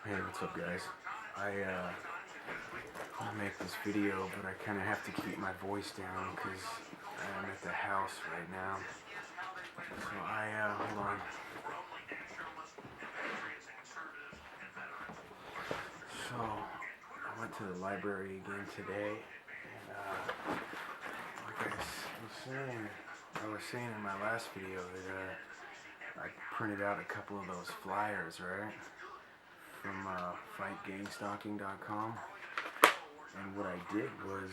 Hey, what's up, guys? I want to make this video, but I kind of have to keep my voice down because I'm at the house right now. So hold on. So I went to the library again today, and like I was saying in my last video that I printed out a couple of those flyers, right, from fightgangstalking.com. And what I did was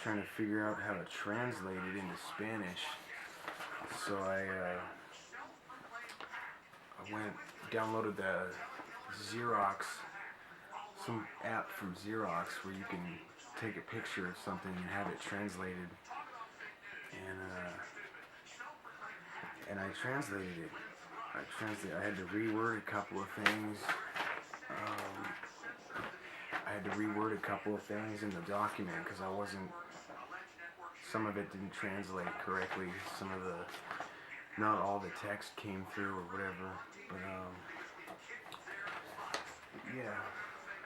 trying to figure out how to translate it into Spanish. So I went downloaded the Xerox, some app from Xerox where you can take a picture of something and have it translated. And I translated it. I had to reword a couple of things. In the document because some of it didn't translate correctly. Not all the text came through or whatever. But yeah.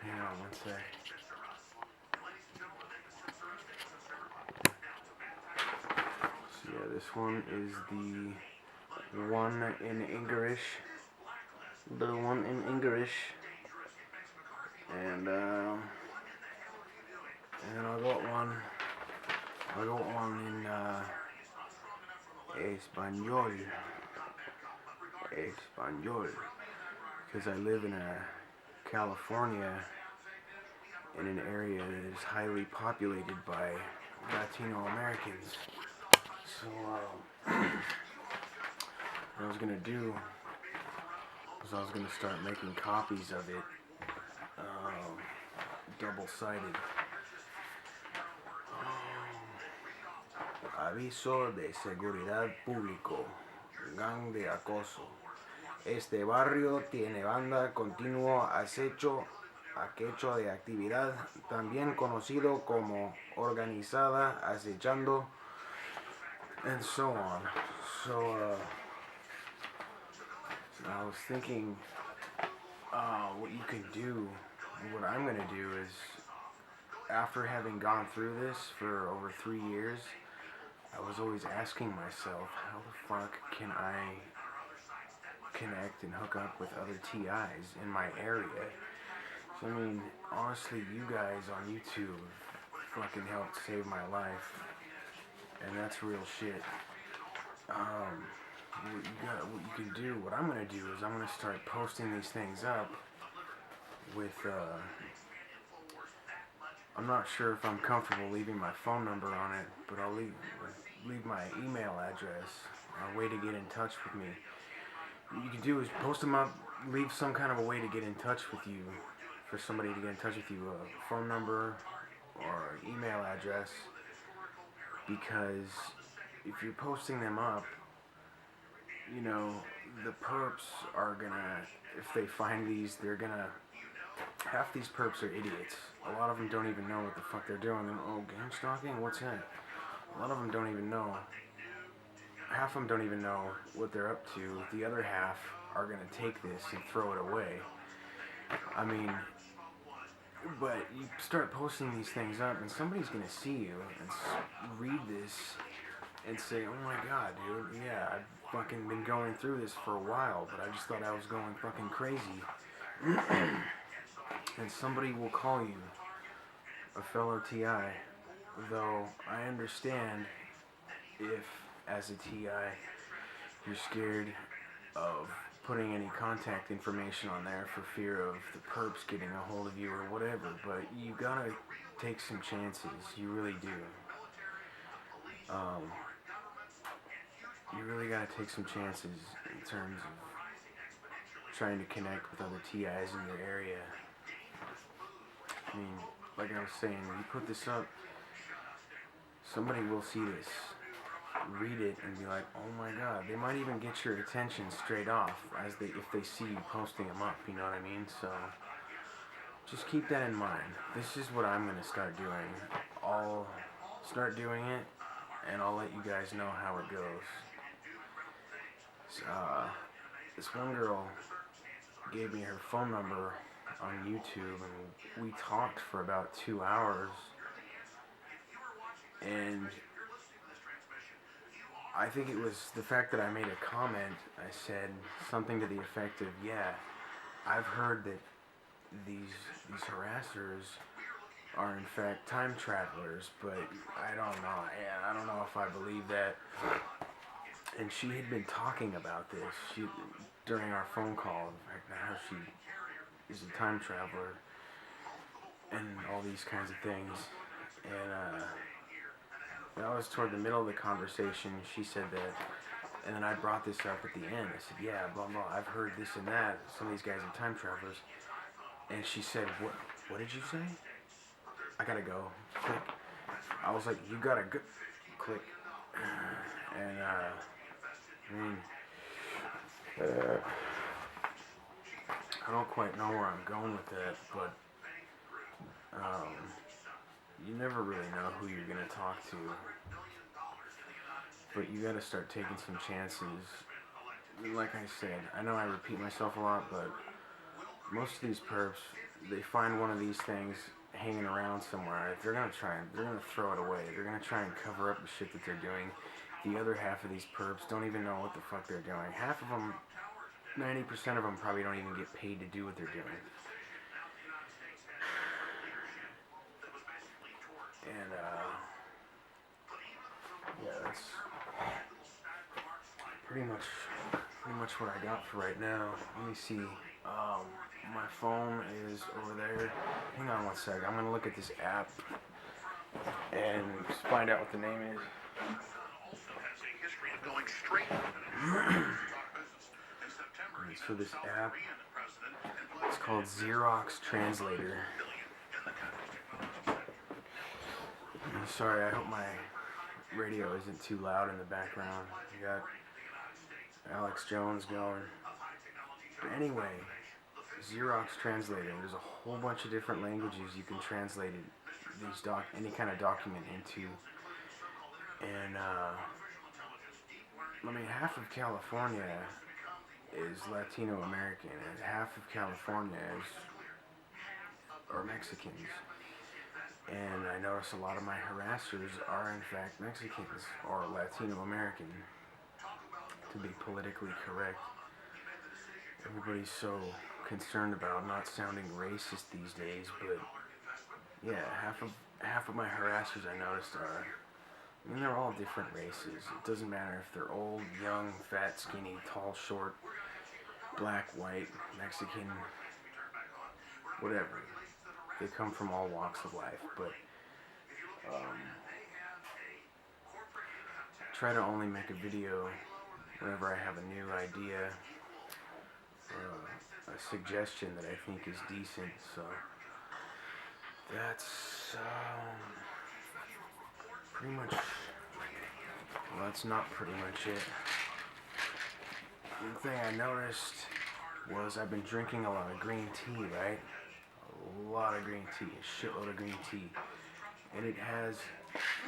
Hang on one sec. So yeah, this one is the one in English. The one in English. And I got one in Espanol, because I live in California, in an area that is highly populated by Latino Americans. So what I was gonna do was I was gonna start making copies of it, double-sided. Aviso de seguridad público, gang de acoso. Este barrio tiene banda continuo acecho de actividad, también conocido como organizada, acechando, and so on. So I was thinking, what I'm gonna do is, after having gone through this for over 3 years, I was always asking myself, how the fuck can I connect and hook up with other TIs in my area? So, I mean, honestly, you guys on YouTube fucking helped save my life, and that's real shit. What I'm gonna do is I'm gonna start posting these things up with, I'm not sure if I'm comfortable leaving my phone number on it, but I'll leave my email address, a way to get in touch with me. What you can do is post them up, leave some kind of a way to get in touch with you, for somebody to get in touch with you, a phone number or email address, because if you're posting them up, the perps are gonna, if they find these, half these perps are idiots. A lot of them don't even know what the fuck they're doing. Game stalking? What's that? A lot of them don't even know. Half of them don't even know what they're up to. The other half are gonna take this and throw it away. I mean, but you start posting these things up and somebody's gonna see you and read this and say, oh my god, dude, yeah, I've fucking been going through this for a while, but I just thought I was going fucking crazy. And somebody will call you a fellow TI, though I understand if, as a TI, you're scared of putting any contact information on there for fear of the perps getting a hold of you or whatever, but you gotta take some chances, you really do. You really gotta take some chances in terms of trying to connect with other TIs in your area. I mean, like I was saying, when you put this up, somebody will see this, read it, and be like, oh my god. They might even get your attention straight off if they see you posting them up, you know what I mean? So just keep that in mind. This is what I'm going to start doing. I'll start doing it, and I'll let you guys know how it goes. This one girl gave me her phone number on YouTube, and we talked for about 2 hours. And I think it was the fact that I made a comment. I said something to the effect of, "Yeah, I've heard that these harassers are in fact time travelers, but I don't know. Yeah, I don't know if I believe that." And she had been talking about this during our phone call, how she is a time traveler and all these kinds of things. And that was toward the middle of the conversation. She said that, and then I brought this up at the end. I said, "Yeah, blah blah. I've heard this and that. Some of these guys are time travelers." And she said, "What? What did you say?" I gotta go. Click. I was like, "You gotta go." Click. And I mean, I don't quite know where I'm going with that, but you never really know who you're gonna talk to. But you gotta start taking some chances. Like I said, I know I repeat myself a lot, but most of these perps, they find one of these things hanging around somewhere. They're gonna throw it away. They're gonna try and cover up the shit that they're doing. The other half of these perps don't even know what the fuck they're doing. Half of them, 90% of them probably don't even get paid to do what they're doing. And yeah, that's pretty much what I got for right now. Let me see. My phone is over there. Hang on one sec. I'm gonna look at this app and find out what the name is. So this app, it's called Xerox Translator. I'm sorry, I hope my radio isn't too loud in the background. You got Alex Jones going. But anyway, Xerox Translator. There's a whole bunch of different languages you can translate any kind of document into. And I mean, half of California is Latino American, and half of California are Mexicans. And I notice a lot of my harassers are in fact Mexicans or Latino American, to be politically correct. Everybody's so concerned about not sounding racist these days, but yeah, half of my harassers I noticed are, I mean, they're all different races. It doesn't matter if they're old, young, fat, skinny, tall, short, black, white, Mexican, whatever. They come from all walks of life, but try to only make a video whenever I have a new idea or a suggestion that I think is decent. So that's pretty much, well, that's not pretty much it. One thing I noticed was I've been drinking a lot of green tea, right? A lot of green tea, a shitload of green tea. And it has,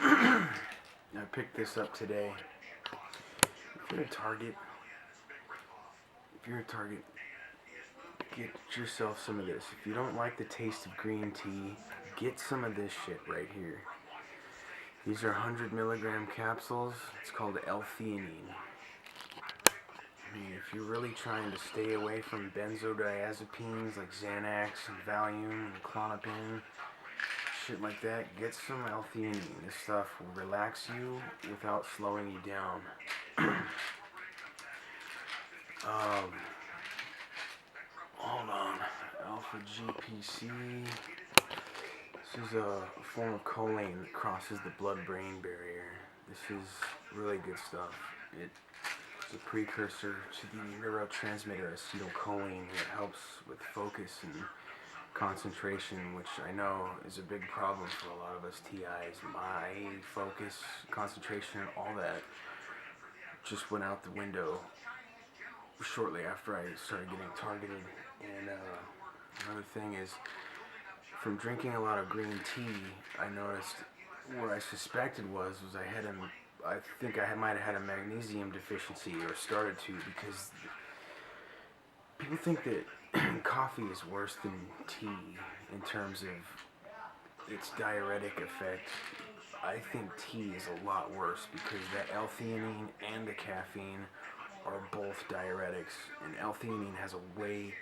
I picked this up today. If you're a Target, get yourself some of this. If you don't like the taste of green tea, get some of this shit right here. These are 100 milligram capsules. It's called L-theanine. I mean, if you're really trying to stay away from benzodiazepines like Xanax and Valium and Klonopin, shit like that, get some L-theanine. This stuff will relax you without slowing you down. Hold on. Alpha GPC. This is a form of choline that crosses the blood-brain barrier. This is really good stuff. It's a precursor to the neurotransmitter acetylcholine that helps with focus and concentration, which I know is a big problem for a lot of us TIs. My focus, concentration, and all that just went out the window shortly after I started getting targeted. And another thing is, from drinking a lot of green tea, I noticed what I suspected was I think I might have had a magnesium deficiency, or started to, because people think that coffee is worse than tea in terms of its diuretic effect. I think tea is a lot worse because that L-theanine and the caffeine are both diuretics, and L-theanine has a way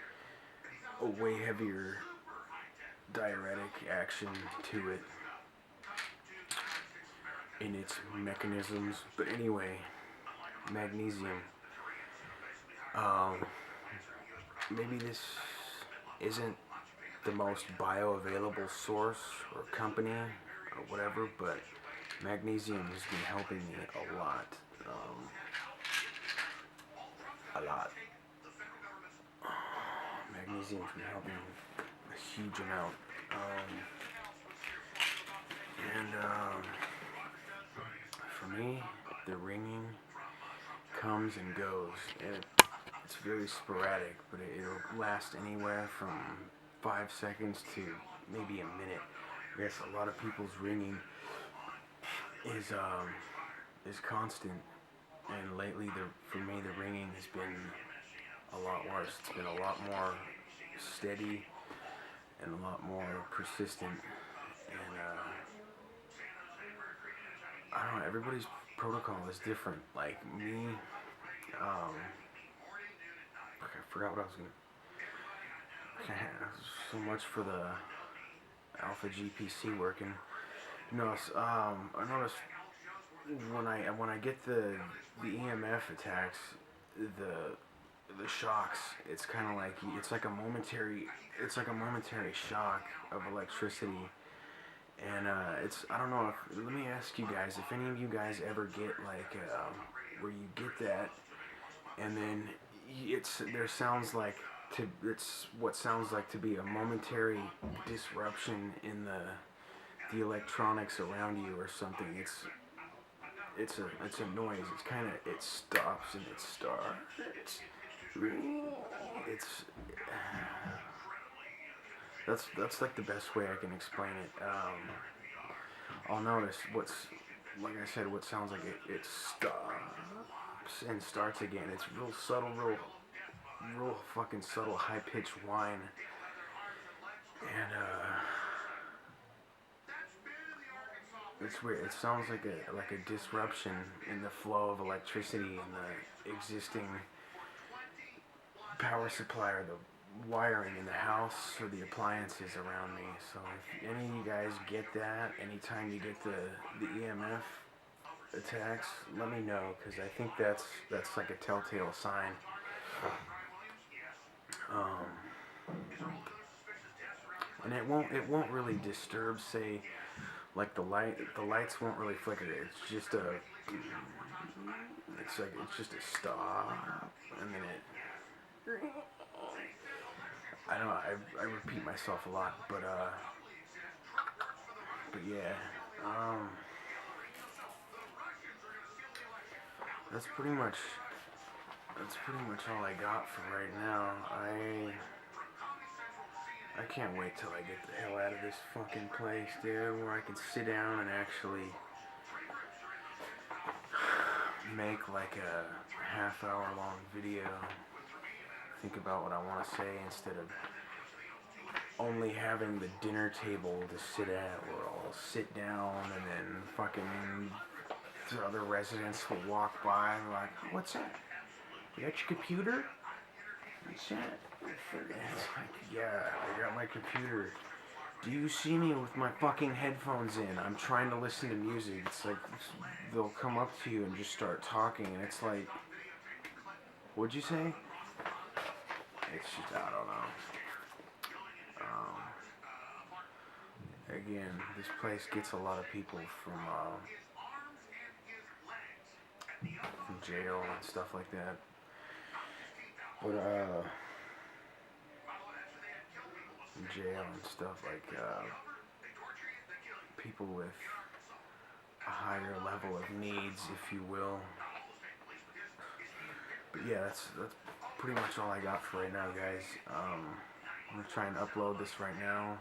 heavier diuretic action to it in its mechanisms. But anyway, magnesium. Um, Maybe this isn't the most bioavailable source or company or whatever, but magnesium has been helping me a lot. A lot. Magnesium's been helping a huge amount. And for me, the ringing comes and goes. It's very sporadic, but it'll last anywhere from 5 seconds to maybe a minute. I guess a lot of people's ringing is constant, and lately, for me, the ringing has been a lot worse. It's been a lot more steady and a lot more persistent. And I don't know. Everybody's protocol is different. Like me, I forgot what I was gonna. So much for the Alpha GPC working. No, I noticed when I get the EMF attacks, the shocks, it's kind of like it's like a momentary shock of electricity, and I don't know if, let me ask you guys if any of you guys ever get like where you get that, and then it's what sounds like to be a momentary disruption in the electronics around you or something. It's a noise. It's kind of, it stops and it starts. It's that's like the best way I can explain it. I'll notice like I said, what sounds like it stops and starts again. It's real subtle, real fucking subtle, high pitched whine, and it's weird. It sounds like a disruption in the flow of electricity in the existing power supply or the wiring in the house or the appliances around me. So if any of you guys get that, anytime you get the EMF attacks, let me know, because I think that's like a telltale sign. And it won't really disturb, say, like the lights won't really flicker. It's just a stop, and then I don't know, I repeat myself a lot, but yeah, that's pretty much all I got for right now. I can't wait till I get the hell out of this fucking place, dude, where I can sit down and actually make like a half-hour long video, think about what I want to say instead of only having the dinner table to sit at, where I'll sit down and then fucking the other residents will walk by and like, what's that? You got your computer? What's that? It's like, yeah, I got my computer. Do you see me with my fucking headphones in? I'm trying to listen to music. It's like, they'll come up to you and just start talking, and it's like, what'd you say? It's just, I don't know. Again, this place gets a lot of people from jail and stuff like that. But jail and stuff like people with a higher level of needs, if you will. But yeah, that's pretty much all I got for right now, guys. I'm gonna try and upload this right now.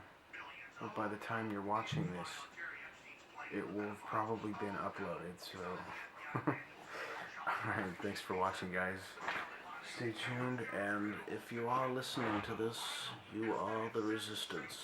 But by the time you're watching this, it will have probably been uploaded. So, alright, thanks for watching, guys. Stay tuned, and if you are listening to this, you are the resistance.